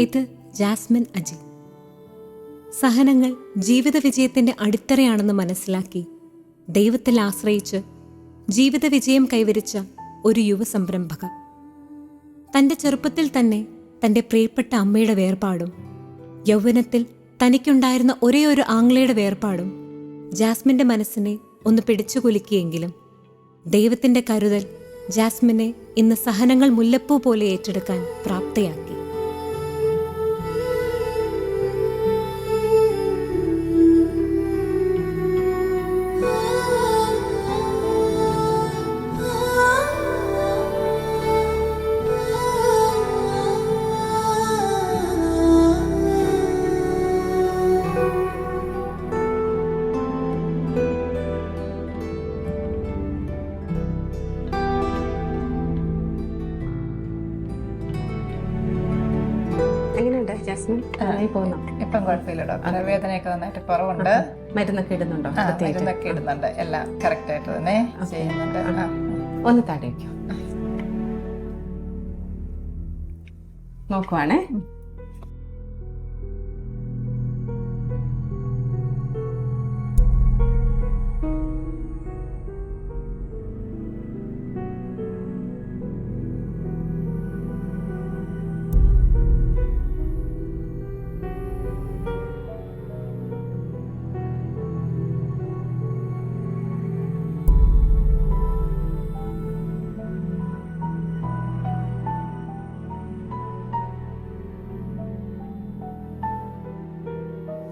ഇത് ജാസ്മിൻ അജി. സഹനങ്ങൾ ജീവിത വിജയത്തിന്റെ അടിത്തറയാണെന്ന് മനസ്സിലാക്കി ദൈവത്തിൽ ആശ്രയിച്ച് ജീവിത വിജയം കൈവരിച്ച ഒരു യുവ സംരംഭക. തന്റെ ചെറുപ്പത്തിൽ തന്നെ തന്റെ പ്രിയപ്പെട്ട അമ്മയുടെ വേർപാടും യൗവനത്തിൽ തനിക്കുണ്ടായിരുന്ന ഒരേ ഒരു ആംഗ്ലയുടെ വേർപാടും ജാസ്മിന്റെ മനസ്സിനെ ഒന്ന് പിടിച്ചുകുലുക്കിയെങ്കിലും ദൈവത്തിന്റെ കരുതൽ ജാസ്മിനെ ഇന്ന് സഹനങ്ങൾ മുല്ലപ്പൂ പോലെ ഏറ്റെടുക്കാൻ പ്രാപ്തയാക്കി. എങ്ങനെയുണ്ട് ജാസ്മിൻ? ഇപ്പം കുഴപ്പമില്ല ഡോക്ടർ. വേദനയൊക്കെ നന്നായിട്ട് കുറവുണ്ട്. മരുന്നൊക്കെ ഇടുന്നുണ്ടോ? മരുന്നൊക്കെ ഇടുന്നുണ്ട്. എല്ലാം കറക്റ്റ് ആയിട്ട് തന്നെ ചെയ്യുന്നുണ്ട്. ഒന്ന് തടയിക്കോ, നോക്കുവാണേ.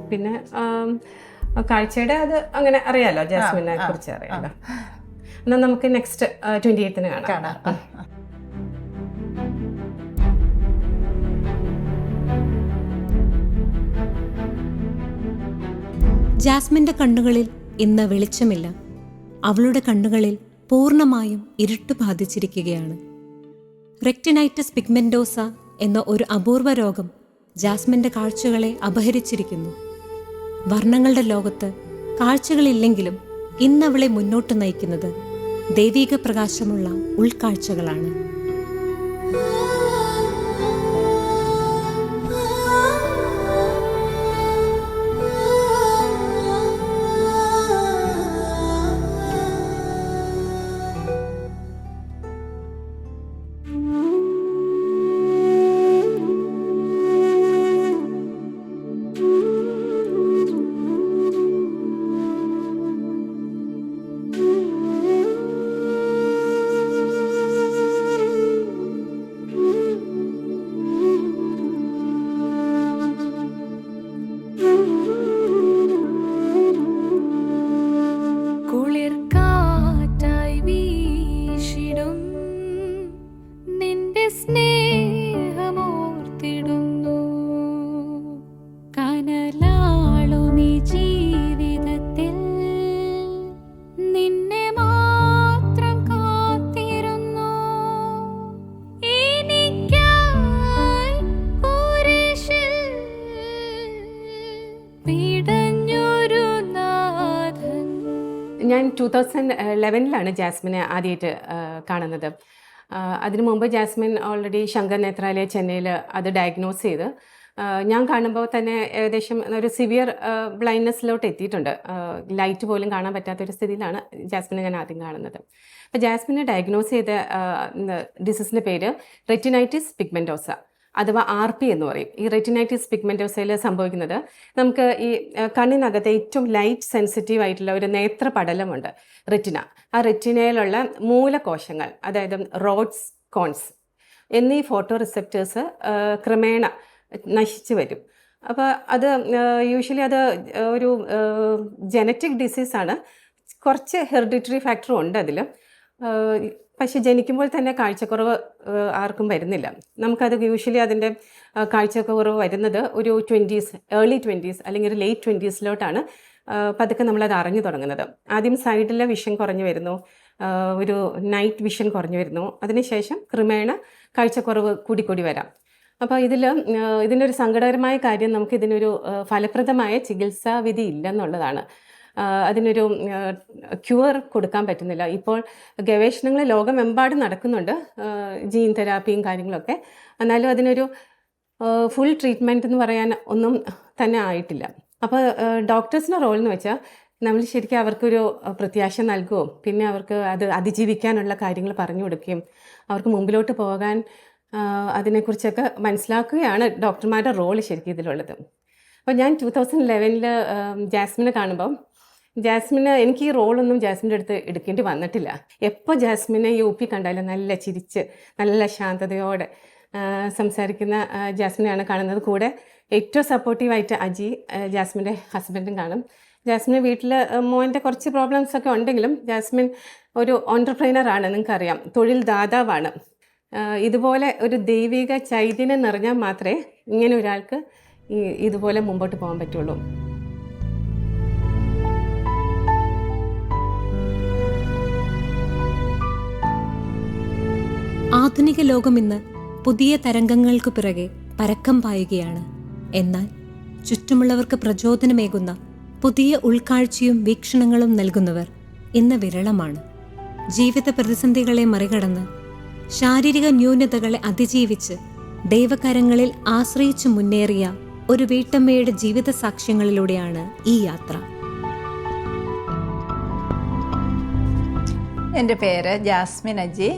പിന്നെ കാഴ്ചയുടെ അത് അങ്ങനെ അറിയാലോ, ജാസ്മിനെ കുറിച്ച് അറിയാലോ. എന്നാൽ നമുക്ക് നെക്സ്റ്റ് 28ന് കാണാം. ജാസ്മിന്റെ കണ്ണുകളിൽ ഇന്ന് വെളിച്ചമില്ല. അവളുടെ കണ്ണുകളിൽ പൂർണ്ണമായും ഇരുട്ട് ബാധിച്ചിരിക്കുകയാണ്. റെറ്റിനൈറ്റിസ് പിഗ്മെന്റോസ എന്ന ഒരു അപൂർവ രോഗം ജാസ്മിന്റെ കാഴ്ചകളെ അപഹരിച്ചിരിക്കുന്നു. വർണ്ണങ്ങളുടെ ലോകത്ത് കാഴ്ചകളില്ലെങ്കിലും ഇന്നവളെ മുന്നോട്ട് നയിക്കുന്നത് ദൈവിക പ്രകാശമുള്ള ഉൾക്കാഴ്ചകളാണ്. ഞാൻ 2011 ജാസ്മിനെ ആദ്യമായിട്ട് കാണുന്നത്. അതിനു മുമ്പ് ജാസ്മിൻ ഓൾറെഡി ശങ്കർ നേത്രാലയ ചെന്നൈയിൽ അത് ഡയഗ്നോസ് ചെയ്ത് ഞാൻ കാണുമ്പോൾ തന്നെ ഏകദേശം ഒരു സിവിയർ ബ്ലൈൻഡ്നെസ്സിലോട്ട് എത്തിയിട്ടുണ്ട്. ലൈറ്റ് പോലും കാണാൻ പറ്റാത്തൊരു സ്ഥിതിയിലാണ് ജാസ്മിനെ ഞാൻ ആദ്യം കാണുന്നത്. അപ്പോൾ ജാസ്മിനെ ഡയഗ്നോസ് ചെയ്ത ഡിസീസിൻ്റെ പേര് റെറ്റിനൈറ്റിസ് പിഗ്മെന്റോസ അഥവാ RP എന്ന് പറയും. ഈ റെറ്റിനൈറ്റിസ് പിഗ്മെന്റോസയിൽ സംഭവിക്കുന്നത് നമുക്ക് ഈ കണ്ണിനകത്തെ ഏറ്റവും ലൈറ്റ് സെൻസിറ്റീവ് ആയിട്ടുള്ള ഒരു നേത്രപടലമുണ്ട്, റെറ്റിന. ആ റെറ്റിനയിലുള്ള മൂലകോശങ്ങൾ, അതായത് റോഡ്സ്, കോൺസ് എന്നീ ഫോട്ടോ റിസെപ്റ്റേഴ്സ് ക്രമേണ നശിച്ചു വരും. അപ്പോൾ അത് യൂഷ്വലി അത് ഒരു ജനറ്റിക് ഡിസീസാണ്. കുറച്ച് ഹെറിഡിറ്ററി ഫാക്ടറും ഉണ്ട് അതിൽ. പക്ഷെ ജനിക്കുമ്പോൾ തന്നെ കാഴ്ചക്കുറവ് ആർക്കും വരുന്നില്ല. നമുക്കത് യൂഷ്വലി അതിൻ്റെ കാഴ്ചക്കുറവ് വരുന്നത് ഒരു 20s, ഏർലി 20s അല്ലെങ്കിൽ ഒരു ലേറ്റ് 20s പതുക്കെ നമ്മളത് അറിഞ്ഞു തുടങ്ങുന്നത്. ആദ്യം സൈഡിലെ വിഷൻ കുറഞ്ഞു വരുന്നു, ഒരു നൈറ്റ് വിഷൻ കുറഞ്ഞു വരുന്നു. അതിനുശേഷം ക്രമേണ കാഴ്ചക്കുറവ് കൂടിക്കൂടി വരാം. അപ്പോൾ ഇതിനൊരു സങ്കടകരമായ കാര്യം നമുക്കിതിനൊരു ഫലപ്രദമായ ചികിത്സാ വിധി ഇല്ലെന്നുള്ളതാണ്. അതിനൊരു ക്യൂർ കൊടുക്കാൻ പറ്റുന്നില്ല. ഇപ്പോൾ ഗവേഷണങ്ങൾ ലോകമെമ്പാടും നടക്കുന്നുണ്ട്, ജീൻ തെറാപ്പിയും കാര്യങ്ങളൊക്കെ. എന്നാലും അതിനൊരു ഫുൾ ട്രീറ്റ്മെൻറ്റ് എന്ന് പറയാൻ ഒന്നും തന്നെ ആയിട്ടില്ല. അപ്പോൾ ഡോക്ടേഴ്സിൻ്റെ റോൾ എന്ന് വെച്ചാൽ നമ്മൾ ശരിക്കും അവർക്കൊരു പ്രത്യാശ നൽകുകയും പിന്നെ അവർക്ക് അത് അതിജീവിക്കാനുള്ള കാര്യങ്ങൾ പറഞ്ഞു കൊടുക്കുകയും അവർക്ക് മുമ്പിലോട്ട് പോകാൻ അതിനെക്കുറിച്ചൊക്കെ മനസ്സിലാക്കുകയാണ് ഡോക്ടർമാരുടെ റോൾ ശരിക്കും ഇതിലുള്ളത്. അപ്പോൾ ഞാൻ 2011 ജാസ്മിനെ കാണുമ്പം എനിക്ക് ഈ റോളൊന്നും ജാസ്മിൻ്റെ അടുത്ത് എടുക്കേണ്ടി വന്നിട്ടില്ല. എപ്പോൾ ജാസ്മിനെ UP കണ്ടാലും നല്ല ചിരിച്ച് നല്ല ശാന്തതയോടെ സംസാരിക്കുന്ന ജാസ്മിനെയാണ് കാണുന്നത്. കൂടെ ഏറ്റവും സപ്പോർട്ടീവായിട്ട് അജി, ജാസ്മിൻ്റെ ഹസ്ബൻഡും കാണും. ജാസ്മിന് വീട്ടിൽ മോൻ്റെ കുറച്ച് പ്രോബ്ലംസൊക്കെ ഉണ്ടെങ്കിലും ജാസ്മിൻ ഒരു ഓൺടർപ്രൈനറാണ്, നിങ്ങൾക്കറിയാം, തൊഴിൽ ദാതാവാണ്. ഇതുപോലെ ഒരു ദൈവിക ചൈതന്യം നിറഞ്ഞാൽ മാത്രമേ ഇങ്ങനെ ഒരാൾക്ക് ഇതുപോലെ മുമ്പോട്ട് പോകാൻ പറ്റുള്ളൂ. ആധുനിക ലോകം ഇന്ന് പുതിയ തരംഗങ്ങൾക്ക് പിറകെ പരക്കം പായുകയാണ്. എന്നാൽ ചുറ്റുമുള്ളവർക്ക് പ്രചോദനമേകുന്ന പുതിയ ഉൾക്കാഴ്ചയും വീക്ഷണങ്ങളും നൽകുന്നവർ ഇന്ന് വിരളമാണ്. ജീവിത പ്രതിസന്ധികളെ മറികടന്ന് ശാരീരിക ന്യൂനതകളെ അതിജീവിച്ച് ദൈവകരങ്ങളിൽ ആശ്രയിച്ചു മുന്നേറിയ ഒരു വീട്ടമ്മയുടെ ജീവിത സാക്ഷ്യങ്ങളിലൂടെയാണ് ഈ യാത്ര. എൻ്റെ പേര് ജാസ്മിൻ അജി.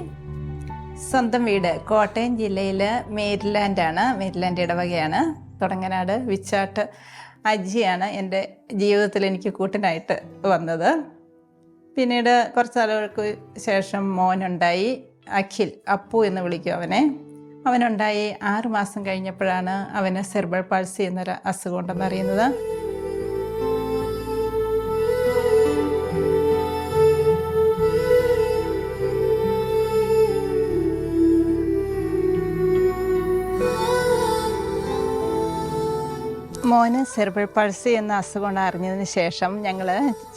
സ്വന്തം വീട് കോട്ടയം ജില്ലയിൽ മേരിലാൻഡാണ്. മേരിലാൻഡ് ഇടവകയാണ്. തുടങ്ങനാട് വിച്ചാട്ട് അജിയാണ് എൻ്റെ ജീവിതത്തിൽ എനിക്ക് കൂട്ടിനായിട്ട് വന്നത്. പിന്നീട് കുറച്ച് നാളുകൾക്ക് ശേഷം മോനുണ്ടായി. അഖിൽ, അപ്പു എന്ന് വിളിക്കും അവനെ. അവനുണ്ടായി 6 മാസം കഴിഞ്ഞപ്പോഴാണ് അവന് സെർബൽ പാൾസി എന്നൊരു അസുഖം ഉണ്ടെന്നറിയുന്നത്. മോന് സെർബൽ പാൾസി എന്ന അസുഖം അറിഞ്ഞതിന് ശേഷം ഞങ്ങൾ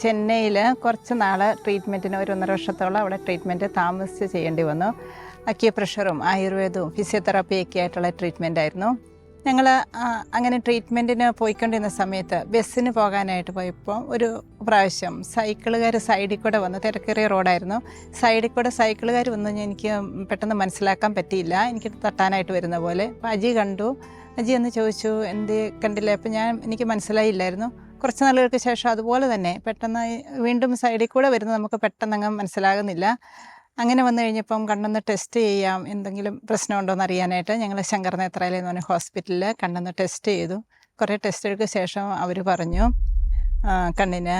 ചെന്നൈയിൽ കുറച്ച് നാൾ ട്രീറ്റ്മെൻറ്റിന് 1.5 വർഷത്തോളം അവിടെ ട്രീറ്റ്മെൻറ്റ് താമസിച്ച് ചെയ്യേണ്ടി വന്നു. അക്യുപ്രഷറും ആയുർവേദവും ഫിസിയോതെറാപ്പിയൊക്കെ ആയിട്ടുള്ള ട്രീറ്റ്മെൻ്റ് ആയിരുന്നു. ഞങ്ങൾ അങ്ങനെ ട്രീറ്റ്മെൻറ്റിന് പോയിക്കൊണ്ടിരുന്ന സമയത്ത് ബസ്സിന് പോകാനായിട്ട് പോയപ്പോൾ ഒരു പ്രാവശ്യം സൈക്കിളുകാർ സൈഡിൽ കൂടെ വന്ന്, തിരക്കേറിയ റോഡായിരുന്നു, സൈഡിൽ കൂടെ സൈക്കിളുകാർ വന്ന് എനിക്ക് പെട്ടെന്ന് മനസ്സിലാക്കാൻ പറ്റിയില്ല, എനിക്ക് തട്ടാനായിട്ട് വരുന്ന പോലെ. അപ്പോൾ അജി കണ്ടു. അജി എന്ന് ചോദിച്ചു, എന്ത് കണ്ടില്ല? അപ്പോൾ എനിക്ക് മനസ്സിലായില്ലായിരുന്നു. കുറച്ച് നാളുകൾക്ക് ശേഷം അതുപോലെ തന്നെ പെട്ടെന്ന് വീണ്ടും സൈഡിൽ കൂടെ വരുന്നത് നമുക്ക് പെട്ടെന്ന് അങ്ങ് മനസ്സിലാകുന്നില്ല. അങ്ങനെ വന്നു കഴിഞ്ഞപ്പം കണ്ണൊന്ന് ടെസ്റ്റ് ചെയ്യാം, എന്തെങ്കിലും പ്രശ്നമുണ്ടോയെന്ന് അറിയാനായിട്ട് ഞങ്ങൾ ശങ്കർ നേത്രാലയം എന്ന് പറഞ്ഞ ഹോസ്പിറ്റലിൽ കണ്ണൊന്ന് ടെസ്റ്റ് ചെയ്തു. കുറേ ടെസ്റ്റുകൾക്ക് ശേഷം അവർ പറഞ്ഞു കണ്ണിന്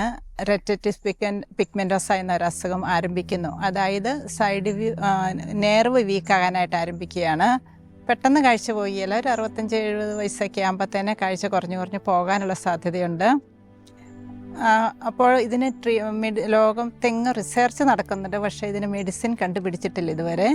റെറ്റിറ്റിസ് പിഗ്മെൻറ്റോസ എന്നൊരു അസുഖം ആരംഭിക്കുന്നു. അതായത് നെർവ് വീക്കാകാനായിട്ട് ആരംഭിക്കുകയാണ്. പെട്ടെന്ന് കാഴ്ച പോയില്ല. ഒരു 65-70 വയസ്സൊക്കെ ആകുമ്പോൾ തന്നെ കാഴ്ച കുറഞ്ഞു പോകാനുള്ള സാധ്യതയുണ്ട്. അപ്പോൾ ഇതിന് ലോകത്തെങ്ങ് റിസർച്ച് നടക്കുന്നുണ്ട്, പക്ഷേ ഇതിന് മെഡിസിൻ കണ്ടുപിടിച്ചിട്ടില്ല ഇതുവരെ.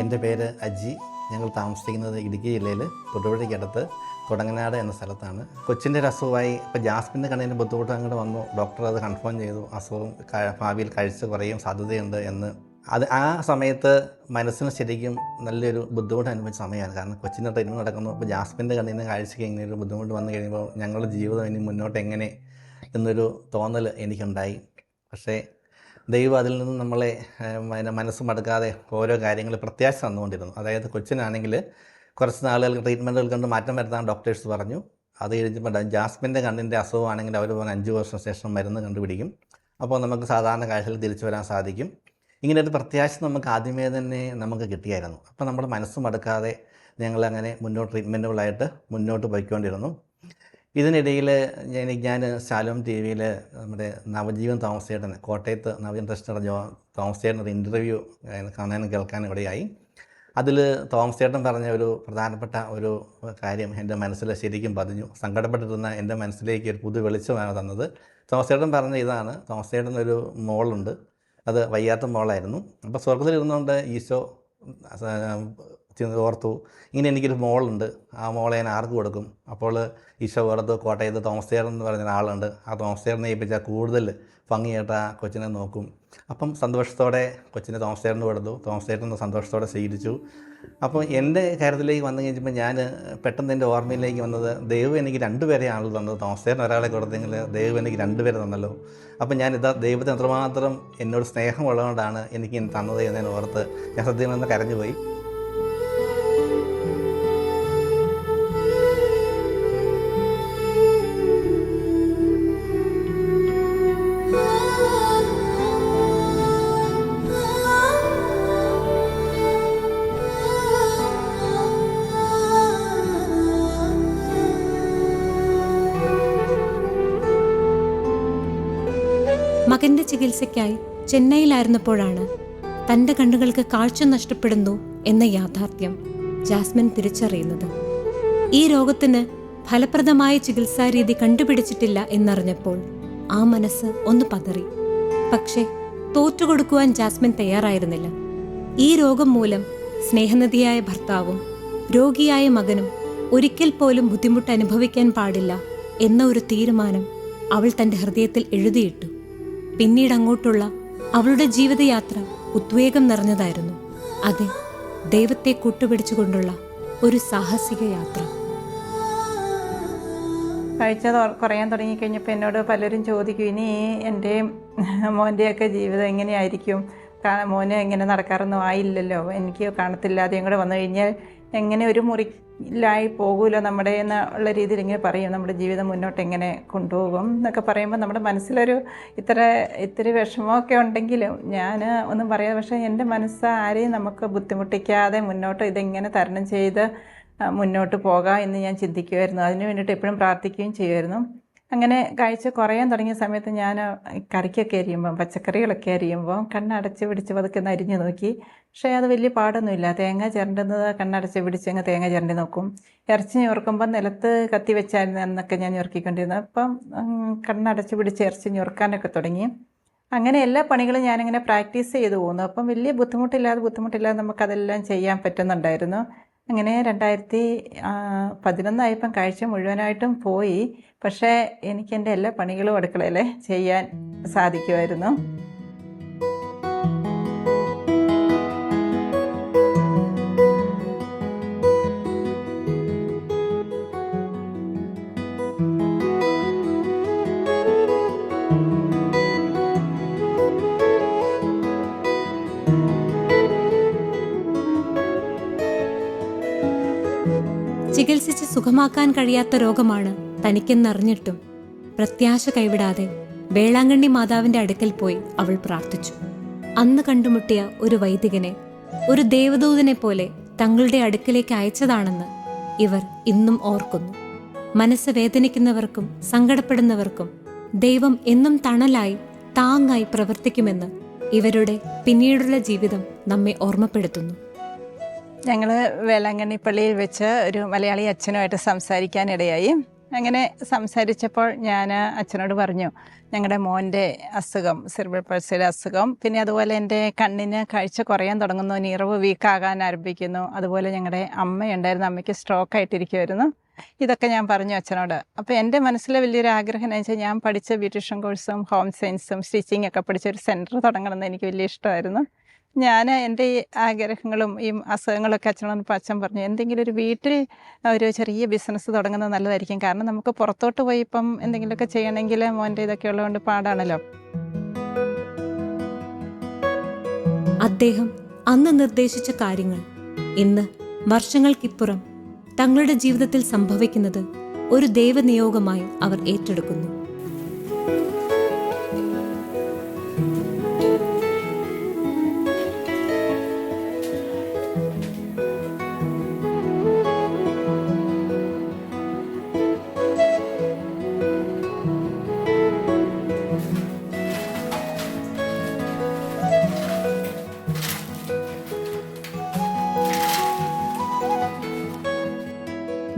എൻ്റെ പേര് അജി. ഞങ്ങൾ താമസിക്കുന്നത് ഇടുക്കി ജില്ലയിൽ തൊടുപുഴയ്ക്കടുത്ത് തുടങ്ങനാട് എന്ന സ്ഥലത്താണ്. കൊച്ചിൻ്റെ ഒരു അസുഖമായി. ഇപ്പോൾ ജാസ്മിൻ്റെ കണ്ണിന് ബുദ്ധിമുട്ട് അങ്ങോട്ട് വന്നു. ഡോക്ടർ അത് കൺഫേം ചെയ്തു, അസുഖം ഭാവിയിൽ കാഴ്ച കുറയും സാധ്യതയുണ്ട് എന്ന്. ആ സമയത്ത് മനസ്സിന് ശരിക്കും നല്ലൊരു ബുദ്ധിമുട്ട് അനുഭവിച്ച സമയമാണ്. കാരണം കൊച്ചിൻ്റെ ട്രീറ്റ്മെൻറ്റ് നടക്കുന്നു. ഇപ്പോൾ ജാസ്മിൻ്റെ കണ്ണിന് കാഴ്ചയ്ക്ക് ഇങ്ങനെ ഒരു ബുദ്ധിമുട്ട് വന്നു കഴിയുമ്പോൾ ഞങ്ങളുടെ ജീവിതം ഇനി മുന്നോട്ട് എങ്ങനെ എന്നൊരു തോന്നൽ എനിക്കുണ്ടായി. പക്ഷേ ദൈവം അതിൽ നിന്ന് നമ്മളെ മനസ്സ് മടുക്കാതെ ഓരോ കാര്യങ്ങൾ പ്രത്യാശ തന്നുകൊണ്ടിരുന്നു. അതായത് കൊച്ചിനാണെങ്കിൽ കുറച്ച് നാളുകൾ ട്രീറ്റ്മെൻറ്റുകൾ കൊണ്ട് മാറ്റം വരുത്താൻ ഡോക്ടേഴ്സ് പറഞ്ഞു. അത് കഴിഞ്ഞപ്പോൾ ജാസ്മിൻ്റെ കണ്ണിൻ്റെ അസുഖമാണെങ്കിൽ അവർ 5 വർഷം ശേഷം മരുന്ന് കണ്ടുപിടിക്കും, അപ്പോൾ നമുക്ക് സാധാരണ കാഴ്ചയിൽ തിരിച്ചു വരാൻ സാധിക്കും. ഇങ്ങനെ ഒരു പ്രത്യാശ നമുക്ക് ആദ്യമേ തന്നെ നമുക്ക് കിട്ടിയായിരുന്നു. അപ്പോൾ നമ്മുടെ മനസ്സ് മടുക്കാതെ ഞങ്ങളങ്ങനെ ട്രീറ്റ്മെൻറ്റുകളായിട്ട് മുന്നോട്ട് പോയിക്കൊണ്ടിരുന്നു. ഇതിനിടയിൽ ഞാൻ ശാലോം TV നമ്മുടെ നവജീവൻ തോമസ് ചേട്ടൻ, കോട്ടയത്ത് നവജീവൻ ട്രസ്റ്റ് തോമസ് ചേട്ടൻ ഒരു ഇൻ്റർവ്യൂ കാണാനും കേൾക്കാനും ഇടയായി. അതിൽ തോമസ് ചേട്ടൻ പറഞ്ഞ ഒരു പ്രധാനപ്പെട്ട ഒരു കാര്യം എൻ്റെ മനസ്സിൽ ശരിക്കും പതിഞ്ഞു. സങ്കടപ്പെട്ടിരുന്ന എൻ്റെ മനസ്സിലേക്ക് ഒരു പുതു വെളിച്ചമാണ് തന്നത്. തോമസ് ചേട്ടൻ പറഞ്ഞ ഇതാണ്, തോമസ് ചേട്ടനൊരു മോളുണ്ട്, അത് വയ്യാത്ത മോളായിരുന്നു. അപ്പോൾ സ്വർഗത്തിലിരുന്നുകൊണ്ട് ഈശോ ഓർത്തു, ഇങ്ങനെ എനിക്കൊരു മോളുണ്ട്, ആ മോളെ ഞാൻ ആർക്ക് കൊടുക്കും? അപ്പോൾ ഈശോ ഓർത്ത് കോട്ടയത്ത് തോമസ് ചേട്ടൻ എന്ന് പറയുന്ന ഒരാളുണ്ട്, ആ തോമസ് ചേട്ടനെ ഏൽപ്പിച്ചാൽ കൂടുതൽ ഭംഗിയായിട്ട് ആ കൊച്ചിനെ നോക്കും. അപ്പം സന്തോഷത്തോടെ കൊച്ചിനെ തോമസ് ചേട്ടന് കൊടുത്തു. തോമസ് ചേട്ടൻ സന്തോഷത്തോടെ സ്വീകരിച്ചു. അപ്പോൾ എൻ്റെ കാര്യത്തിലേക്ക് വന്നു കഴിഞ്ഞപ്പോൾ ഞാൻ പെട്ടെന്ന് എൻ്റെ ഓർമ്മയിലേക്ക് വന്നത്, ദൈവം എനിക്ക് 2 പേരെയാണല്ലോ തന്നത്. തോമസ് ചേട്ടൻ ഒരാളെ കൊടുത്തെങ്കിൽ ദൈവം എനിക്ക് 2 പേരെ തന്നല്ലോ. അപ്പം ഞാനിതാ ദൈവത്തിന് എത്രമാത്രം എന്നോട് സ്നേഹമുള്ളതുകൊണ്ടാണ് എനിക്ക് തന്നത് എന്നതിനെ ഓർത്ത് ഞാൻ സത്യം നിന്ന് കരഞ്ഞുപോയി. മകന്റെ ചികിത്സയ്ക്കായി ചെന്നൈയിലായിരുന്നപ്പോഴാണ് തൻ്റെ കണ്ണുകൾക്ക് കാഴ്ച നഷ്ടപ്പെടുന്നു എന്ന യാഥാർത്ഥ്യം ജാസ്മിൻ തിരിച്ചറിയുന്നത്. ഈ രോഗത്തിന് ഫലപ്രദമായ ചികിത്സാരീതി കണ്ടുപിടിച്ചിട്ടില്ല എന്നറിഞ്ഞപ്പോൾ ആ മനസ്സ് ഒന്ന് പതറി. പക്ഷേ തോറ്റുകൊടുക്കുവാൻ ജാസ്മിൻ തയ്യാറായിരുന്നില്ല. ഈ രോഗം മൂലം സ്നേഹനിധിയായ ഭർത്താവും രോഗിയായ മകനും ഒരിക്കൽ പോലും ബുദ്ധിമുട്ട് അനുഭവിക്കാൻ പാടില്ല എന്ന ഒരു തീരുമാനം അവൾ തൻ്റെ ഹൃദയത്തിൽ എഴുതിയിട്ടു. പിന്നീട് അങ്ങോട്ടുള്ള അവളുടെ ജീവിതയാത്ര ഉദ്വേഗം നിറഞ്ഞതായിരുന്നു. അതെ, ദൈവത്തെ കൂട്ടുപിടിച്ചുകൊണ്ടുള്ള ഒരു സാഹസിക യാത്ര. കാഴ്ച കുറയാൻ തുടങ്ങിക്കഴിഞ്ഞപ്പോൾ എന്നോട് പലരും ചോദിക്കും, ഇനി എൻ്റെ മോൻ്റെയൊക്കെ ജീവിതം എങ്ങനെയായിരിക്കും? മോന് ഇങ്ങനെ നടക്കാറൊന്നും ആയില്ലല്ലോ, എനിക്ക് കാണത്തില്ലാതെയും കൂടെ വന്നു കഴിഞ്ഞാൽ എങ്ങനെ ഒരു മുറിയിലായി പോകുമല്ലോ നമ്മുടെ എന്നുള്ള രീതിയിൽ ഇങ്ങനെ പറയും, നമ്മുടെ ജീവിതം മുന്നോട്ട് എങ്ങനെ കൊണ്ടുപോകും എന്നൊക്കെ പറയുമ്പോൾ നമ്മുടെ മനസ്സിലൊരു ഇത്തിരി വിഷമമൊക്കെ ഉണ്ടെങ്കിലും ഞാൻ ഒന്നും പറയാതെ, പക്ഷേ എൻ്റെ മനസ്സ് ആരെയും നമുക്ക് ബുദ്ധിമുട്ടിക്കാതെ മുന്നോട്ട് ഇതെങ്ങനെ തരണം ചെയ്ത് മുന്നോട്ട് പോകാം എന്ന് ഞാൻ ചിന്തിക്കുമായിരുന്നു. അതിന് വേണ്ടിയിട്ട് എപ്പോഴും പ്രാർത്ഥിക്കുകയും ചെയ്യുമായിരുന്നു. അങ്ങനെ കാഴ്ച കുറയാൻ തുടങ്ങിയ സമയത്ത് ഞാൻ കറിക്കൊക്കെ അരിയുമ്പം, പച്ചക്കറികളൊക്കെ അരിയുമ്പോൾ കണ്ണടച്ച് പിടിച്ച് പതുക്കെ ഒന്ന് അരിഞ്ഞു നോക്കി. പക്ഷേ അത് വലിയ പാടൊന്നുമില്ല. തേങ്ങ ചിരണ്ടുന്നത് കണ്ണടച്ച് പിടിച്ച് അങ്ങ് തേങ്ങ ചിരണ്ടി നോക്കും. ഇറച്ചി ഞുറുക്കുമ്പം നിലത്ത് കത്തി വെച്ചായിരുന്നു എന്നൊക്കെ ഞാൻ ഞുറുക്കിക്കൊണ്ടിരുന്നത്. അപ്പം കണ്ണടച്ച് പിടിച്ച് ഇറച്ചി ഞുറുക്കാനൊക്കെ തുടങ്ങി. അങ്ങനെ എല്ലാ പണികളും ഞാനിങ്ങനെ പ്രാക്ടീസ് ചെയ്ത് പോകുന്നു. അപ്പം വലിയ ബുദ്ധിമുട്ടില്ലാതെ നമുക്കതെല്ലാം ചെയ്യാൻ പറ്റുന്നുണ്ടായിരുന്നു. അങ്ങനെ 2011 കാഴ്ച മുഴുവനായിട്ടും പോയി. പക്ഷേ എനിക്ക് എൻ്റെ എല്ലാ പണികളും അടുക്കളയിൽ ചെയ്യാൻ സാധിക്കുമായിരുന്നു. ചികിത്സിച്ച് സുഖമാക്കാൻ കഴിയാത്ത രോഗമാണ് തനിക്കെന്നറിഞ്ഞിട്ടും പ്രത്യാശ കൈവിടാതെ വേളാങ്കണ്ണി മാതാവിന്റെ അടുക്കൽ പോയി അവൾ പ്രാർത്ഥിച്ചു. അന്ന് കണ്ടുമുട്ടിയ ഒരു വൈദികനെ ഒരു ദേവദൂതനെ പോലെ തങ്ങളുടെ അടുക്കലേക്ക് അയച്ചതാണെന്ന് ഇവർ ഇന്നും ഓർക്കുന്നു. മനസ്സ് വേദനിക്കുന്നവർക്കും സങ്കടപ്പെടുന്നവർക്കും ദൈവം എന്നും തണലായി താങ്ങായി പ്രവർത്തിക്കുമെന്ന് ഇവരുടെ പിന്നീടുള്ള ജീവിതം നമ്മെ ഓർമ്മപ്പെടുത്തുന്നു. ഞങ്ങൾ വേളാങ്കണ്ണി പള്ളിയിൽ വെച്ച് ഒരു മലയാളി അച്ഛനുമായിട്ട് സംസാരിക്കാനിടയായി. അങ്ങനെ സംസാരിച്ചപ്പോൾ ഞാൻ അച്ഛനോട് പറഞ്ഞു, ഞങ്ങളുടെ മോൻ്റെ അസുഖം, സെറിബ്രൽ പൾസിയുടെ അസുഖം, പിന്നെ അതുപോലെ എൻ്റെ കണ്ണിന് കാഴ്ച കുറയാൻ തുടങ്ങുന്നു, നിറവ് വീക്കാകാൻ ആരംഭിക്കുന്നു, അതുപോലെ ഞങ്ങളുടെ അമ്മയുണ്ടായിരുന്നു, അമ്മയ്ക്ക് സ്ട്രോക്ക് ആയിട്ടിരിക്കുമായിരുന്നു. ഇതൊക്കെ ഞാൻ പറഞ്ഞു അച്ഛനോട്. അപ്പോൾ എൻ്റെ മനസ്സിലെ വലിയൊരു ആഗ്രഹം എന്ന് വെച്ചാൽ, ഞാൻ പഠിച്ച ബ്യൂട്ടീഷ്യൻ കോഴ്സും ഹോം സയൻസും സ്റ്റിച്ചിങ് ഒക്കെ പഠിച്ച ഒരു സെൻറ്റർ തുടങ്ങണമെന്ന് എനിക്ക് വലിയ ഇഷ്ടമായിരുന്നു. ഞാൻ എൻ്റെ ഈ ആഗ്രഹങ്ങളും ഈ അസുഖങ്ങളൊക്കെ അച്ഛനോടൊപ്പം അച്ഛൻ പറഞ്ഞു, എന്തെങ്കിലും ഒരു വീട്ടിൽ ഒരു ചെറിയ ബിസിനസ് തുടങ്ങുന്നത് നല്ലതായിരിക്കും. കാരണം നമുക്ക് പുറത്തോട്ട് പോയി ഇപ്പം എന്തെങ്കിലുമൊക്കെ ചെയ്യണമെങ്കിൽ മോൻ്റെ ഇതൊക്കെ ഉള്ളതുകൊണ്ട് പാടാണല്ലോ. അദ്ദേഹം അന്ന് നിർദ്ദേശിച്ച കാര്യങ്ങൾ ഇന്ന് വർഷങ്ങൾക്കിപ്പുറം തങ്ങളുടെ ജീവിതത്തിൽ സംഭവിക്കുന്നത് ഒരു ദൈവനിയോഗമായി അവർ ഏറ്റെടുക്കുന്നു.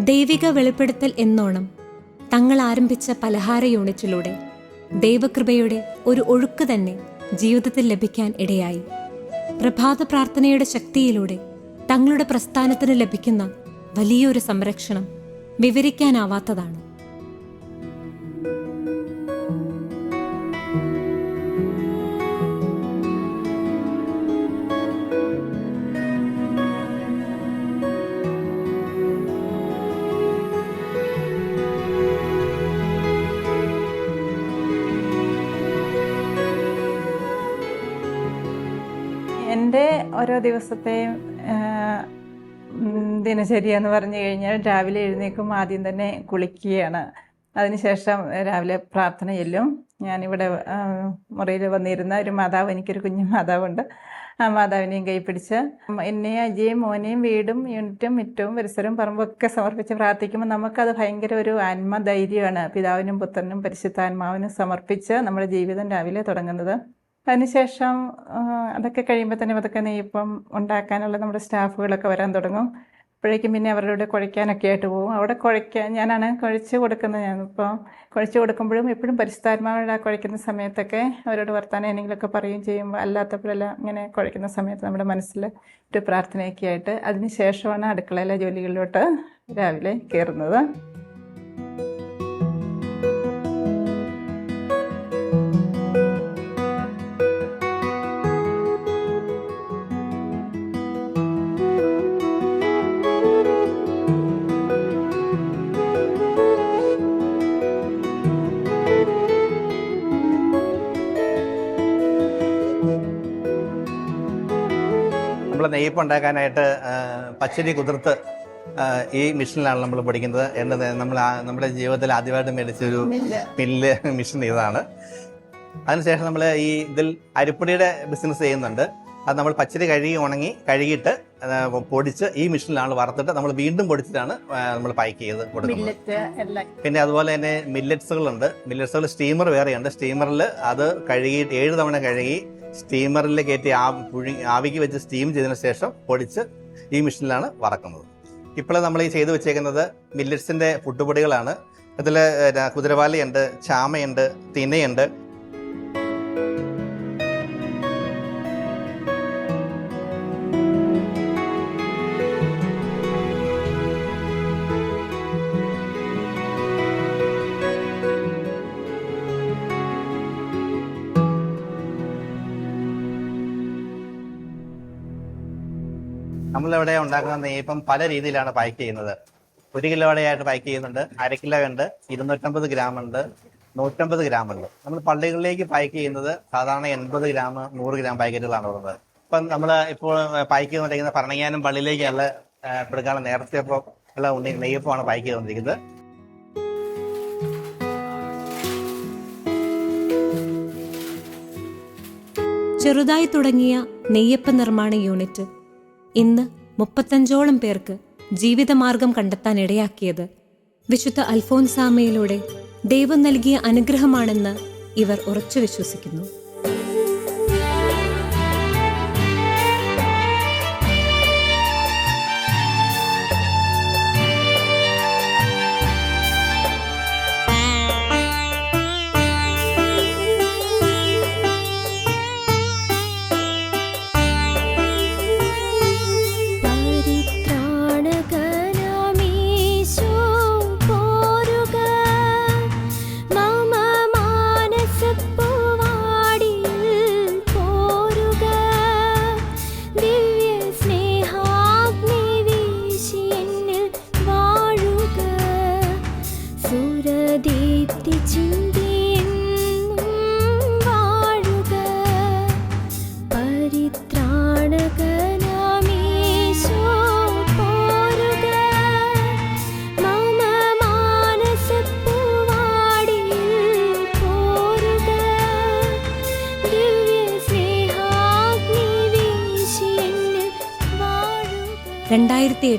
ദൈവിക വെളിപ്പെടുത്തൽ എന്നോണം തങ്ങൾ ആരംഭിച്ച പലഹാര യൂണിറ്റിലൂടെ ദൈവകൃപയുടെ ഒരു ഒഴുക്ക് തന്നെ ജീവിതത്തിൽ ലഭിക്കാൻ ഇടയായി. പ്രഭാത പ്രാർത്ഥനയുടെ ശക്തിയിലൂടെ തങ്ങളുടെ പ്രസ്ഥാനത്തിന് ലഭിക്കുന്ന വലിയൊരു സംരക്ഷണം വിവരിക്കാനാവാത്തതാണ്. എൻ്റെ ഓരോ ദിവസത്തെയും ദിനചര്യ എന്ന് പറഞ്ഞു കഴിഞ്ഞാൽ രാവിലെ എഴുന്നേൽക്കും ആദ്യം തന്നെ കുളിക്കുകയാണ്. അതിനുശേഷം രാവിലെ പ്രാർത്ഥന ചെല്ലും. ഞാനിവിടെ മുറിയിൽ വന്നിരുന്ന ഒരു മാതാവ്, എനിക്കൊരു കുഞ്ഞു മാതാവുണ്ട്. ആ മാതാവിനെയും കൈപ്പിടിച്ച് എന്നെയും അജിയെയും മോനെയും വീടും യൂണിറ്റും മുറ്റവും പരിസരവും പറമ്പൊക്കെ സമർപ്പിച്ച് പ്രാർത്ഥിക്കുമ്പോൾ നമുക്കത് ഭയങ്കര ഒരു ആത്മധൈര്യമാണ്. പിതാവിനും പുത്രനും പരിശുദ്ധാത്മാവിനും സമർപ്പിച്ച് നമ്മുടെ ജീവിതം രാവിലെ തുടങ്ങുന്നത്. അതിനുശേഷം അതൊക്കെ കഴിയുമ്പോൾ തന്നെ അതൊക്കെ നെയ്യപ്പം ഉണ്ടാക്കാനുള്ള നമ്മുടെ സ്റ്റാഫുകളൊക്കെ വരാൻ തുടങ്ങും. അപ്പോഴേക്കും പിന്നെ അവരുടെ കൂടെ കുഴയ്ക്കാനൊക്കെ ആയിട്ട് പോകും. അവിടെ ഞാനാണ് കുഴച്ച് കൊടുക്കുന്നത്. ഞാനിപ്പോൾ കുഴച്ച് കൊടുക്കുമ്പോഴും എപ്പോഴും പരിശുദ്ധാത്മാവിടെ കുഴയ്ക്കുന്ന സമയത്തൊക്കെ അവരോട് വർത്താനം എന്തെങ്കിലുമൊക്കെ പറയുകയും ചെയ്യുമ്പോൾ, അല്ലാത്തപ്പോഴെല്ലാം ഇങ്ങനെ കുഴയ്ക്കുന്ന സമയത്ത് നമ്മുടെ മനസ്സിൽ ഒരു പ്രാർത്ഥനയൊക്കെ ആയിട്ട് അതിന് ശേഷമാണ് അടുക്കളയിലെ ജോലികളിലോട്ട് രാവിലെ കയറുന്നത്. നമ്മൾ നെയ്യപ്പം ഉണ്ടാക്കാനായിട്ട് പച്ചരി കുതിർത്ത് ഈ മെഷീനിലാണ് നമ്മൾ പഠിക്കുന്നത്. നമ്മുടെ ജീവിതത്തിൽ ആദ്യമായിട്ട് മേടിച്ചൊരു മെഷീൻ ഇതാണ്. അതിനുശേഷം നമ്മൾ ഇതിൽ അരിപ്പൊടിയുടെ ബിസിനസ് ചെയ്യുന്നുണ്ട്. അത് നമ്മൾ പച്ചരി കഴുകിയിട്ട് പൊടിച്ച് ഈ മെഷീനിലാണ് വറുത്തിട്ട് നമ്മൾ വീണ്ടും പൊടിച്ചിട്ടാണ് നമ്മൾ പാക്ക് ചെയ്ത് കൊടുക്കുന്നത്. പിന്നെ അതുപോലെ തന്നെ മില്ലറ്റ്സുകൾ സ്റ്റീമർ വേറെയുണ്ട്. സ്റ്റീമറിൽ അത് 7 തവണ കഴുകി സ്റ്റീമറിൽ കയറ്റി ആവിക്ക് വെച്ച് സ്റ്റീം ചെയ്തതിന് ശേഷം പൊടിച്ച് ഈ മെഷീനിലാണ് വറക്കുന്നത്. ഇപ്പോൾ നമ്മൾ ഈ ചെയ്തു വെച്ചേക്കുന്നത് മില്ലറ്റ്സിൻ്റെ പുട്ടുപൊടികളാണ്. ഇതിൽ കുതിരവാലിയുണ്ട്, ചാമയുണ്ട്, തിനയുണ്ട്. നമ്മളിവിടെ ഉണ്ടാക്കുന്ന നെയ്യപ്പം പല രീതിയിലാണ് പാക്ക് ചെയ്യുന്നത്. 1 കിലോയുടെയായിട്ട് പാക്ക് ചെയ്യുന്നുണ്ട്, 1/2 കിലോ ഉണ്ട്, 250 ഗ്രാം ഉണ്ട്, 150 ഗ്രാം ഉണ്ട്. നമ്മൾ പള്ളികളിലേക്ക് പാക്ക് ചെയ്യുന്നത് സാധാരണ 80 ഗ്രാം 100 ഗ്രാം പാക്കറ്റുകളാണ് ഉള്ളത്. ഇപ്പം നമ്മൾ ഇപ്പോൾ പാക്ക് ചെയ്തുകൊണ്ടിരിക്കുന്നത് ഭരണങ്ങാനം പള്ളിയിലേക്കുള്ള കൊടുക്കാനുള്ള നേരത്തെ ഉള്ള നെയ്യപ്പമാണ് പാക്ക് ചെയ്തുകൊണ്ടിരിക്കുന്നത്. ചെറുതായി തുടങ്ങിയ നെയ്യപ്പ നിർമ്മാണ യൂണിറ്റ് ഇന്ന് 35ഓളം പേർക്ക് ജീവിതമാർഗം കണ്ടെത്താൻ ഇടയാക്കിയത് വിശുദ്ധ അൽഫോൻസാമയിലൂടെ ദൈവം നൽകിയ അനുഗ്രഹമാണെന്ന് ഇവർ ഉറച്ചു വിശ്വസിക്കുന്നു.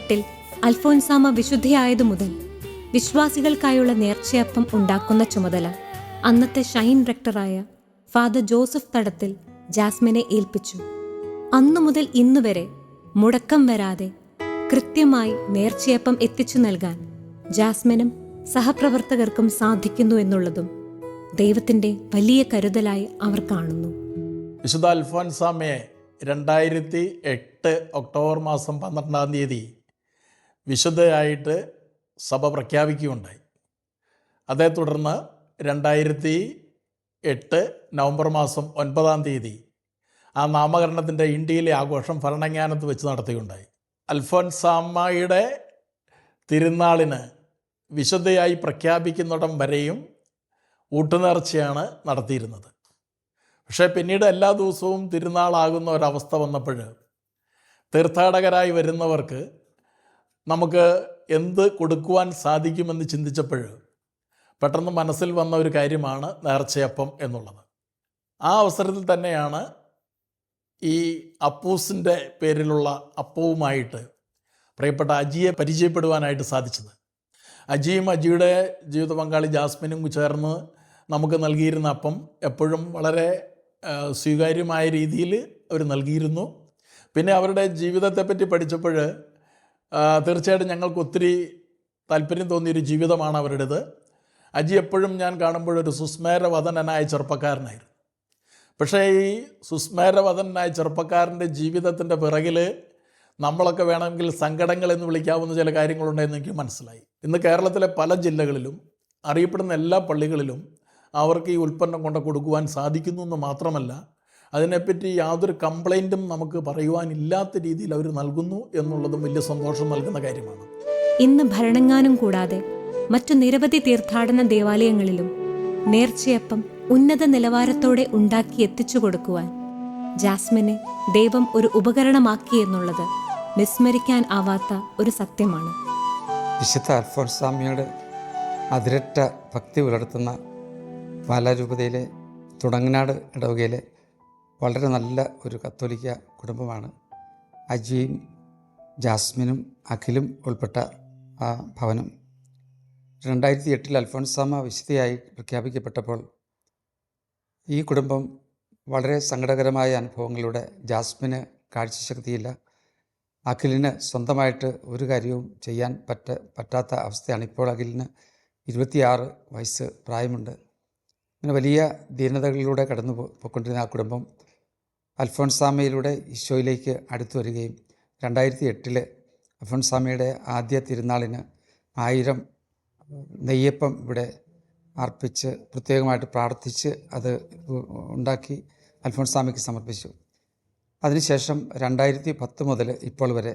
ൽ അൽഫോൻസാമ വിശുദ്ധയായതു മുതൽ വിശ്വാസികൾക്കായുള്ള നേർച്ചയപ്പം ഉണ്ടാക്കുന്ന ചുമതല അന്നത്തെ ഷൈൻ റെക്ടറായ ഫാദർ ജോസഫ് തടത്തിൽ ജാസ്മിനെ ഏൽപ്പിച്ചു. അന്നു മുതൽ ഇന്നുവരെ മുടക്കം വരാതെ കൃത്യമായി നേർച്ചയപ്പം എത്തിച്ചു നൽകാൻ ജാസ്മിനും സഹപ്രവർത്തകർക്കും സാധിക്കുന്നു എന്നുള്ളതും ദൈവത്തിന്റെ വലിയ കരുതലായി അവർ കാണുന്നു. വിശുദ്ധ അൽഫോൻസാമയെ 2008 ഒക്ടോബർ മാസം 12-ാം തീയതി വിശുദ്ധയായിട്ട് സഭ പ്രഖ്യാപിക്കുകയുണ്ടായി. അതേ തുടർന്ന് 2008 നവംബർ മാസം 9-ാം തീയതി ആ നാമകരണത്തിൻ്റെ ഇന്ത്യയിലെ ആഘോഷം ഭരണങ്ങാനത്ത് വെച്ച് നടത്തുകയുണ്ടായി. അൽഫോൻസാമ്മയുടെ തിരുനാളിന് വിശുദ്ധയായി പ്രഖ്യാപിക്കുന്നിടം വരെയും ഊട്ടുനേർച്ചയാണ് നടത്തിയിരുന്നത്. പക്ഷേ പിന്നീട് എല്ലാ ദിവസവും തിരുനാളാകുന്ന ഒരവസ്ഥ വന്നപ്പോൾ തീർത്ഥാടകരായി വരുന്നവർക്ക് നമുക്ക് എന്ത് കൊടുക്കുവാൻ സാധിക്കുമെന്ന് ചിന്തിച്ചപ്പോൾ പെട്ടെന്ന് മനസ്സിൽ വന്ന ഒരു കാര്യമാണ് നേർച്ചയപ്പം എന്നുള്ളത്. ആ അവസരത്തിൽ തന്നെയാണ് ഈ അപ്പൂസിൻ്റെ പേരിലുള്ള അപ്പവുമായിട്ട് പ്രിയപ്പെട്ട അജിയെ പരിചയപ്പെടുവാനായിട്ട് സാധിച്ചത്. അജിയും അജിയുടെ ജീവിത പങ്കാളി ജാസ്മിനും ചേർന്ന് നമുക്ക് നൽകിയിരുന്ന അപ്പം എപ്പോഴും വളരെ സ്വീകാര്യമായ രീതിയിൽ അവർ നൽകിയിരുന്നു. പിന്നെ അവരുടെ ജീവിതത്തെപ്പറ്റി പഠിച്ചപ്പോൾ തീർച്ചയായിട്ടും ഞങ്ങൾക്ക് ഒത്തിരി താല്പര്യം തോന്നിയൊരു ജീവിതമാണ് അവരുടേത്. അജി എപ്പോഴും ഞാൻ കാണുമ്പോഴൊരു സുസ്മേരവദനായ ചെറുപ്പക്കാരനായിരുന്നു. പക്ഷേ ഈ സുസ്മേരവദനായ ചെറുപ്പക്കാരൻ്റെ ജീവിതത്തിൻ്റെ പിറകിൽ നമ്മളൊക്കെ വേണമെങ്കിൽ സങ്കടങ്ങൾ എന്ന് വിളിക്കാവുന്ന ചില കാര്യങ്ങളുണ്ടെന്ന് എനിക്ക് മനസ്സിലായി. ഇന്ന് കേരളത്തിലെ പല ജില്ലകളിലും അറിയപ്പെടുന്ന എല്ലാ പള്ളികളിലും അവർക്ക് ഈ ഉൽപ്പന്നം കൊണ്ട് കൊടുക്കുവാൻ സാധിക്കുന്നു എന്ന് മാത്രമല്ല, അതിനെപ്പറ്റി യാതൊരു കംപ്ലൈൻറ്റും നമുക്ക് പറയുവാനില്ലാത്ത രീതിയിൽ അവർ നൽകുന്നു എന്നുള്ളതും വലിയ സന്തോഷം നൽകുന്ന കാര്യമാണ്. ഇന്ന് ഭരണങ്ങാനം കൂടാതെ മറ്റു നിരവധി തീർത്ഥാടന ദേവാലയങ്ങളിലും നേർച്ചയപ്പം ഉന്നത നിലവാരത്തോടെ ഉണ്ടാക്കി എത്തിച്ചു കൊടുക്കുവാൻ ജാസ്മിനെ ദൈവം ഒരു ഉപകരണമാക്കി എന്നുള്ളത് വിസ്മരിക്കാൻ ആവാത്ത ഒരു സത്യമാണ്. വിശുദ്ധ അൽഫോൻസാമ്മയുടെ അതിരറ്റ ഭക്തി പുലർത്തുന്ന പാലാരൂപതയിലെ തുടങ്ങനാട് ഇടവകയിലെ വളരെ നല്ല ഒരു കത്തോലിക്ക കുടുംബമാണ് അജിയും ജാസ്മിനും അഖിലും ഉൾപ്പെട്ട ആ ഭവനം. 2008 അൽഫോൻസാമ്മ വിശുദ്ധയായി പ്രഖ്യാപിക്കപ്പെട്ടപ്പോൾ ഈ കുടുംബം വളരെ സങ്കടകരമായ അനുഭവങ്ങളിലൂടെ, ജാസ്മിന് കാഴ്ചശക്തിയില്ല, അഖിലിന് സ്വന്തമായിട്ട് ഒരു കാര്യവും ചെയ്യാൻ പറ്റാത്ത അവസ്ഥയാണ്. ഇപ്പോൾ അഖിലിന് 26 വയസ്സ് പ്രായമുണ്ട്. അങ്ങനെ വലിയ ദീനതകളിലൂടെ കടന്നു പോയിക്കൊണ്ടിരുന്ന ആ കുടുംബം അൽഫോൻസാമ്മയിലൂടെ ഈശോയിലേക്ക് അടുത്തു വരികയും 2008 അൽഫോൻസാമ്മയുടെ ആദ്യ തിരുനാളിന് 1000 നെയ്യപ്പം ഇവിടെ അർപ്പിച്ച് പ്രത്യേകമായിട്ട് പ്രാർത്ഥിച്ച് അത് ഉണ്ടാക്കി അൽഫോൻസാമ്മയ്ക്ക് സമർപ്പിച്ചു. അതിനുശേഷം 2010 മുതൽ ഇപ്പോൾ വരെ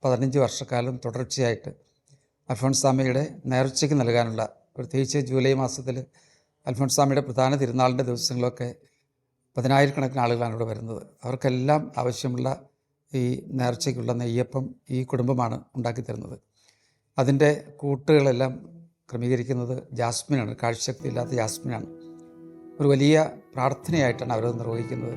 15 വർഷക്കാലം തുടർച്ചയായിട്ട് അൽഫോൻസാമ്മയുടെ നേർച്ചയ്ക്ക് നൽകാനുള്ള, പ്രത്യേകിച്ച് ജൂലൈ മാസത്തിൽ അൽഫോൻസാമ്മയുടെ പ്രധാന തിരുനാളിൻ്റെ ദിവസങ്ങളൊക്കെ 10,000-കണക്കിന് ആളുകളാണ് ഇവിടെ വരുന്നത്. അവർക്കെല്ലാം ആവശ്യമുള്ള ഈ നേർച്ചയ്ക്കുള്ള നെയ്യപ്പം ഈ കുടുംബമാണ് ഉണ്ടാക്കിത്തരുന്നത്. അതിൻ്റെ കൂട്ടുകളെല്ലാം ക്രമീകരിക്കുന്നത് ജാസ്മിനാണ്, കാഴ്ചശക്തി ഇല്ലാത്ത ജാസ്മിനാണ്. ഒരു വലിയ പ്രാർത്ഥനയായിട്ടാണ് അവരത് നിർവഹിക്കുന്നത്.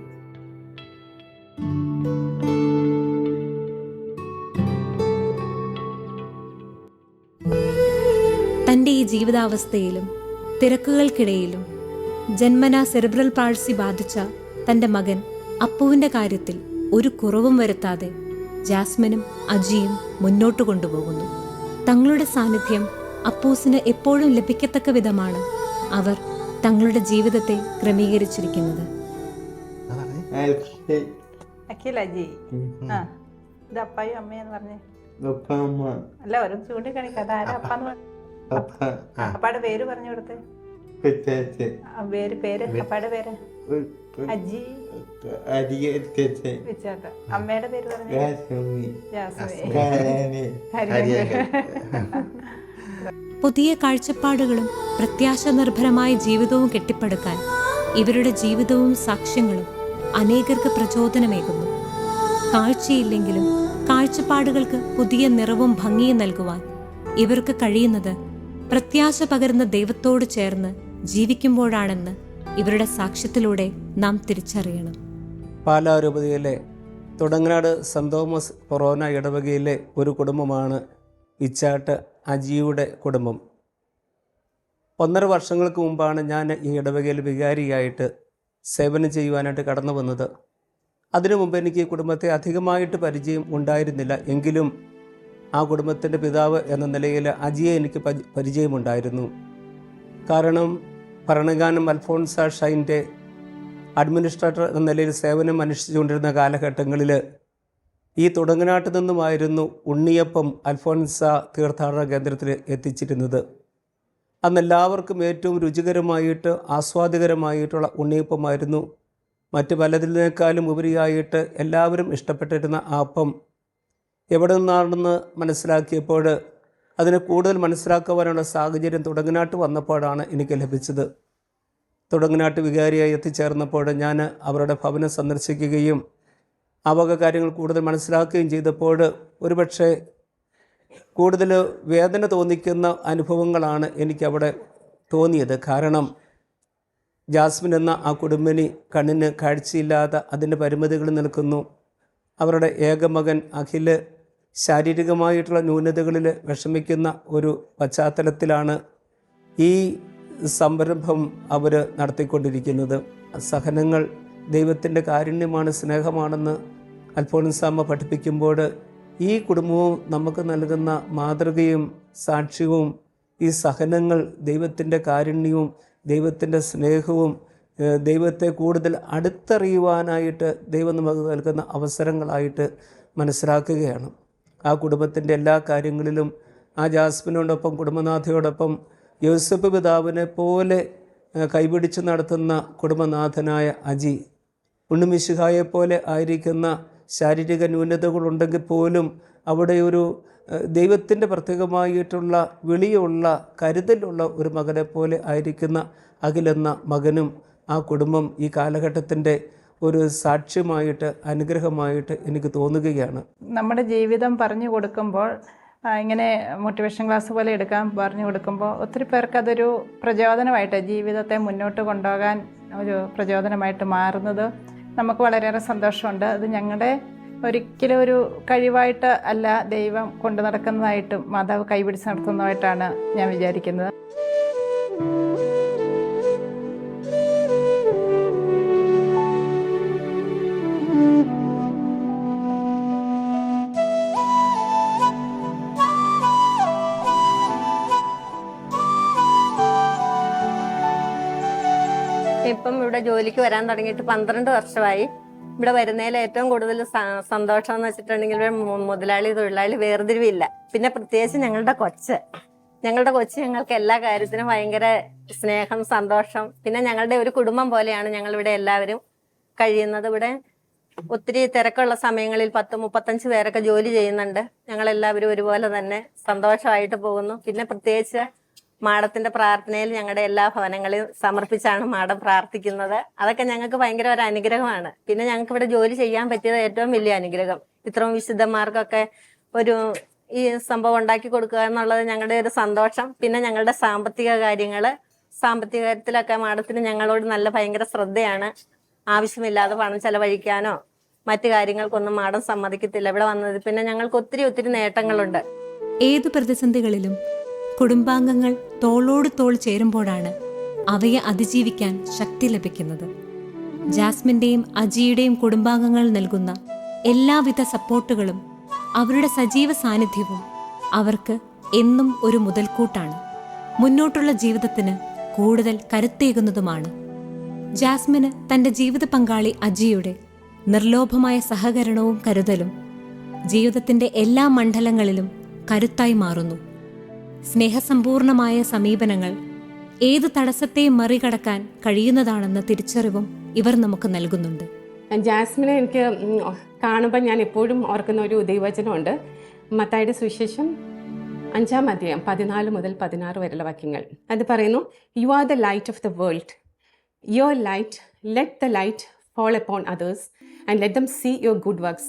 തൻ്റെ ഈ ജീവിതാവസ്ഥയിലും തിരക്കുകൾക്കിടയിലും ജന്മനാ സെറിബ്രൽ പാൾസി ബാധിച്ച തൻ്റെ മകൻ അപ്പുവിൻ്റെ കാര്യത്തിൽ ഒരു കുറവും വരുത്താതെ ജാസ്മിനും അജിയും മുന്നോട്ട് കൊണ്ടുപോകുന്നു. തങ്ങളുടെ സാന്നിധ്യം അപ്പൂസിന് എപ്പോഴും ലഭിക്കത്തക്ക വിധമാണ് അവർ തങ്ങളുടെ ജീവിതത്തെ ക്രമീകരിച്ചിരിക്കുന്നത്. അഖിൽ അജി, ഇത് അപ്പായും അമ്മയെന്ന് പറഞ്ഞേ. അല്ല, ഒരു ചൂണ്ടിക്കാണിക്കാതെ ആരാ അപ്പാന്ന് പറഞ്ഞു? അപ്പാടെ പേര് പറഞ്ഞു കൊടുത്തേ. പേര് അപ്പാടെ പേര് അജി വിച്ചാട്ട. അമ്മയുടെ പേര് പറഞ്ഞു പുതിയ കാഴ്ചപ്പാടുകളും പ്രത്യാശ നിർഭരമായ ജീവിതവും കെട്ടിപ്പടുക്കാൻ ഇവരുടെ ജീവിതവും സാക്ഷ്യങ്ങളും അനേകർക്ക് പ്രചോദനമേകുന്നു. കാഴ്ചയില്ലെങ്കിലും കാഴ്ചപ്പാടുകൾക്ക് പുതിയ നിറവും ഭംഗിയും നൽകുവാൻ ഇവർക്ക് കഴിയുന്നത് പ്രത്യാശ പകരുന്ന ദൈവത്തോട് ചേർന്ന് ജീവിക്കുമ്പോഴാണെന്ന് ഇവരുടെ സാക്ഷ്യത്തിലൂടെ നാം തിരിച്ചറിയണം. പാലാരൂപതയിലെ തുടങ്ങനാട് സെന്റ് തോമസ് ഫൊറോന ഇടവകയിലെ ഒരു കുടുംബമാണ് ഇച്ചാട്ട് അജിയുടെ കുടുംബം. 1.5 വർഷങ്ങൾക്ക് മുമ്പാണ് ഞാൻ ഈ ഇടവകയിൽ വികാരിയായിട്ട് സേവനം ചെയ്യുവാനായിട്ട് കടന്നു വന്നത്. അതിനു മുമ്പ് എനിക്ക് ഈ കുടുംബത്തെ അധികമായിട്ട് പരിചയം ഉണ്ടായിരുന്നില്ല. എങ്കിലും ആ കുടുംബത്തിൻ്റെ പിതാവ് എന്ന നിലയിൽ അജിയെ എനിക്ക് പരിചയമുണ്ടായിരുന്നു. കാരണം ഭരണങ്ങാനം അൽഫോൻസ ഷൈൻ്റെ അഡ്മിനിസ്ട്രേറ്റർ എന്ന നിലയിൽ സേവനം അനുഷ്ഠിച്ചുകൊണ്ടിരുന്ന കാലഘട്ടങ്ങളിൽ ഈ തുടങ്ങനാട്ടിൽ നിന്നുമായിരുന്നു ഉണ്ണിയപ്പം അൽഫോൻസ തീർത്ഥാടന കേന്ദ്രത്തിൽ എത്തിച്ചിരുന്നത്. അന്ന് എല്ലാവർക്കും ഏറ്റവും രുചികരമായിട്ട് ആസ്വാദികരമായിട്ടുള്ള ഉണ്ണിയപ്പമായിരുന്നു. മറ്റ് പലതിനേക്കാളും ഉപരിയായിട്ട് എല്ലാവരും ഇഷ്ടപ്പെട്ടിരുന്ന ആ അപ്പം എവിടെ നിന്നാണെന്ന് മനസ്സിലാക്കിയപ്പോൾ അതിനെ കൂടുതൽ മനസ്സിലാക്കുവാനുള്ള സാഹചര്യം തുടങ്ങനാട്ട് വന്നപ്പോഴാണ് എനിക്ക് ലഭിച്ചത്. തുടങ്ങനാട്ട് വികാരിയായി എത്തിച്ചേർന്നപ്പോൾ ഞാൻ അവരുടെ ഭവനം സന്ദർശിക്കുകയും ആ വക കാര്യങ്ങൾ കൂടുതൽ മനസ്സിലാക്കുകയും ചെയ്തപ്പോൾ ഒരുപക്ഷെ കൂടുതൽ വേദന തോന്നിക്കുന്ന അനുഭവങ്ങളാണ് എനിക്കവിടെ തോന്നിയത്. കാരണം ജാസ്മിൻ എന്ന ആ കുടുംബിനി കണ്ണിന് കാഴ്ചയില്ലാതെ അതിൻ്റെ പരിമിതികൾ നിൽക്കുന്നു. അവരുടെ ഏകമകൻ അഖിൽ ശാരീരികമായിട്ടുള്ള ന്യൂനതകളിൽ വിഷമിക്കുന്ന ഒരു പശ്ചാത്തലത്തിലാണ് ഈ സംരംഭം അവർ നടത്തിക്കൊണ്ടിരിക്കുന്നത്. സഹനങ്ങൾ ദൈവത്തിൻ്റെ കാരുണ്യമാണ്, സ്നേഹമാണെന്ന് അൽഫോൻസാമ്മ പഠിപ്പിക്കുമ്പോൾ ഈ കുടുംബവും നമുക്ക് നൽകുന്ന മാതൃകയും സാക്ഷ്യവും ഈ സഹനങ്ങൾ ദൈവത്തിൻ്റെ കാരുണ്യവും ദൈവത്തിൻ്റെ സ്നേഹവും ദൈവത്തെ കൂടുതൽ അടുത്തറിയുവാനായിട്ട് ദൈവം നമുക്ക് നൽകുന്ന അവസരങ്ങളായിട്ട് മനസ്സിലാക്കുകയാണ്. ആ കുടുംബത്തിൻ്റെ എല്ലാ കാര്യങ്ങളിലും ആ ജാസ്മിനോടൊപ്പം കുടുംബനാഥയോടൊപ്പം യോസഫ് പിതാവിനെ പോലെ കൈപിടിച്ച് നടത്തുന്ന കുടുംബനാഥനായ അജി, ഉണ്ണിമിശിഹായെപ്പോലെ ആയിരിക്കുന്ന ശാരീരിക ന്യൂനതകളുണ്ടെങ്കിൽ പോലും അവിടെ ഒരു ദൈവത്തിൻ്റെ പ്രത്യേകമായിട്ടുള്ള വിളിയുള്ള കരുതലുള്ള ഒരു മകനെ പോലെ ആയിരിക്കുന്ന അഖിലെന്ന മകനും ആ കുടുംബം ഈ കാലഘട്ടത്തിൻ്റെ ഒരു സാക്ഷ്യമായിട്ട് അനുഗ്രഹമായിട്ട് എനിക്ക് തോന്നുകയാണ്. നമ്മുടെ ജീവിതം പറഞ്ഞു കൊടുക്കുമ്പോൾ ഇങ്ങനെ മോട്ടിവേഷൻ ക്ലാസ് പോലെ എടുക്കാൻ പറഞ്ഞു കൊടുക്കുമ്പോൾ ഒത്തിരി പേർക്ക് അതൊരു പ്രചോദനമായിട്ട് ജീവിതത്തെ മുന്നോട്ട് കൊണ്ടുപോകാൻ ഒരു പ്രചോദനമായിട്ട് മാറുന്നത് നമുക്ക് വളരെയേറെ സന്തോഷമുണ്ട്. അത് ഞങ്ങളുടെ ഒരിക്കലും ഒരു കഴിവായിട്ട് അല്ല, ദൈവം കൊണ്ടു നടക്കുന്നതായിട്ടും മാതാവ് കൈപിടിച്ച് നടത്തുന്നതായിട്ടാണ് ഞാൻ വിചാരിക്കുന്നത്. ഇപ്പം ഇവിടെ ജോലിക്ക് വരാൻ തുടങ്ങിയിട്ട് 12 വർഷമായി. ഇവിടെ വരുന്നതിൽ ഏറ്റവും കൂടുതൽ സന്തോഷം എന്ന് വെച്ചിട്ടുണ്ടെങ്കിൽ മുതലാളി തൊഴിലാളി വേർതിരിവില്ല. പിന്നെ പ്രത്യേകിച്ച് ഞങ്ങളുടെ കൊച്ച് ഞങ്ങൾക്ക് എല്ലാ കാര്യത്തിനും ഭയങ്കര സ്നേഹം, സന്തോഷം. പിന്നെ ഞങ്ങളുടെ ഒരു കുടുംബം പോലെയാണ് ഞങ്ങളിവിടെ എല്ലാവരും കഴിയുന്നത്. ഇവിടെ ഒത്തിരി തിരക്കുള്ള സമയങ്ങളിൽ 10-35 പേരൊക്കെ ജോലി ചെയ്യുന്നുണ്ട്. ഞങ്ങളെല്ലാവരും ഒരുപോലെ തന്നെ സന്തോഷമായിട്ട് പോകുന്നു. പിന്നെ പ്രത്യേകിച്ച് മാഡത്തിന്റെ പ്രാർത്ഥനയിൽ ഞങ്ങളുടെ എല്ലാ ഭവനങ്ങളും സമർപ്പിച്ചാണ് മാഡം പ്രാർത്ഥിക്കുന്നത്. അതൊക്കെ ഞങ്ങൾക്ക് ഭയങ്കര ഒരു അനുഗ്രഹമാണ്. പിന്നെ ഞങ്ങൾക്ക് ഇവിടെ ജോലി ചെയ്യാൻ പറ്റിയത് ഏറ്റവും വലിയ അനുഗ്രഹം. ഇത്രയും വിശുദ്ധന്മാർക്കൊക്കെ ഒരു ഈ സംഭവം ഉണ്ടാക്കി കൊടുക്കുക എന്നുള്ളത് ഞങ്ങളുടെ ഒരു സന്തോഷം. പിന്നെ ഞങ്ങളുടെ സാമ്പത്തിക കാര്യത്തിലൊക്കെ മാഡത്തിന് ഞങ്ങളോട് നല്ല ഭയങ്കര ശ്രദ്ധയാണ്. ആവശ്യമില്ലാതെ പണം ചെലവഴിക്കാനോ മറ്റു കാര്യങ്ങൾക്കൊന്നും മാഡം സമ്മതിക്കത്തില്ല. ഇവിടെ വന്നത് പിന്നെ ഞങ്ങൾക്ക് ഒത്തിരി നേട്ടങ്ങളുണ്ട്. ഏതു പ്രതിസന്ധികളിലും കുടുംബാംഗങ്ങൾ തോളോട് തോൾ ചേരുമ്പോഴാണ് അവയെ അതിജീവിക്കാൻ ശക്തി ലഭിക്കുന്നത്. ജാസ്മിന്റെയും അജിയുടെയും കുടുംബാംഗങ്ങൾ നൽകുന്ന എല്ലാവിധ സപ്പോർട്ടുകളും അവരുടെ സജീവ സാന്നിധ്യവും അവർക്ക് എന്നും ഒരു മുതൽക്കൂട്ടാണ്. മുന്നോട്ടുള്ള ജീവിതത്തിന് കൂടുതൽ കരുത്തേകുന്നതുമാണ്. ജാസ്മിന് തന്റെ ജീവിത പങ്കാളി അജിയുടെ നിർലോഭമായ സഹകരണവും കരുതലും ജീവിതത്തിന്റെ എല്ലാ മണ്ഡലങ്ങളിലും കരുത്തായി മാറുന്നു. സ്നേഹസമ്പൂർണമായ സമീപനങ്ങൾ ഏത് തടസ്സത്തെയും മറികടക്കാൻ കഴിയുന്നതാണെന്ന തിരിച്ചറിവും ഇവർ നമുക്ക് നൽകുന്നുണ്ട്. ജാസ്മിനെ എനിക്ക് കാണുമ്പോൾ ഞാൻ എപ്പോഴും ഓർക്കുന്ന ഒരു ദൈവവചനമുണ്ട്. മത്തായിയുടെ സുവിശേഷം 5-ാം അധ്യായം 14 മുതൽ 16 വരെയുള്ള വാക്യങ്ങൾ. അത് പറയുന്നു, you are the light of the world. Your light, let the light fall upon others and let them see your good works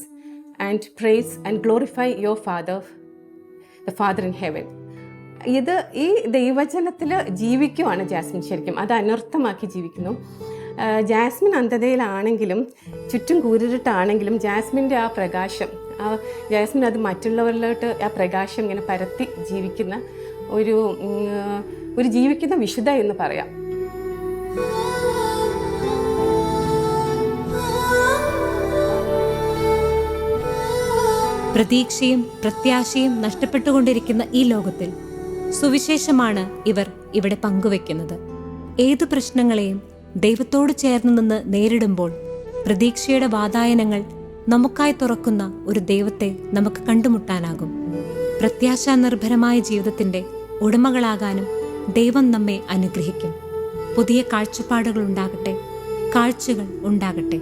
and praise and glorify your Father, the Father in heaven. ഇത് ഈ ദൈവവചനത്തിൽ ജീവിക്കുവാണ് Jasmine. ശരിക്കും അത് അനർത്ഥമാക്കി ജീവിക്കുന്നു. Jasmine അന്ധതയിലാണെങ്കിലും ചുറ്റും കൂരിട്ടാണെങ്കിലും ജാസ്മിൻ്റെ ആ പ്രകാശം, ജാസ്മിൻ അത് മറ്റുള്ളവരിലോട്ട് ആ പ്രകാശം ഇങ്ങനെ പരത്തി ജീവിക്കുന്ന ഒരു ജീവിക്കുന്ന വിശുദ്ധ എന്ന് പറയാം. പ്രതീക്ഷയും പ്രത്യാശയും നഷ്ടപ്പെട്ടുകൊണ്ടിരിക്കുന്ന ഈ ലോകത്തിൽ സുവിശേഷമാണ് ഇവർ ഇവിടെ പങ്കുവെക്കുന്നത്. ഏതു പ്രശ്നങ്ങളെയും ദൈവത്തോട് ചേർന്ന് നിന്ന് നേരിടുമ്പോൾ പ്രതീക്ഷയുടെ വാതായനങ്ങൾ നമുക്കായി തുറക്കുന്ന ഒരു ദൈവത്തെ നമുക്ക് കണ്ടുമുട്ടാനാകും. പ്രത്യാശാനിർഭരമായ ജീവിതത്തിൻ്റെ ഉടമകളാകാനും ദൈവം നമ്മെ അനുഗ്രഹിക്കും. പുതിയ കാഴ്ചപ്പാടുകൾ ഉണ്ടാകട്ടെ, കാഴ്ചകൾ ഉണ്ടാകട്ടെ.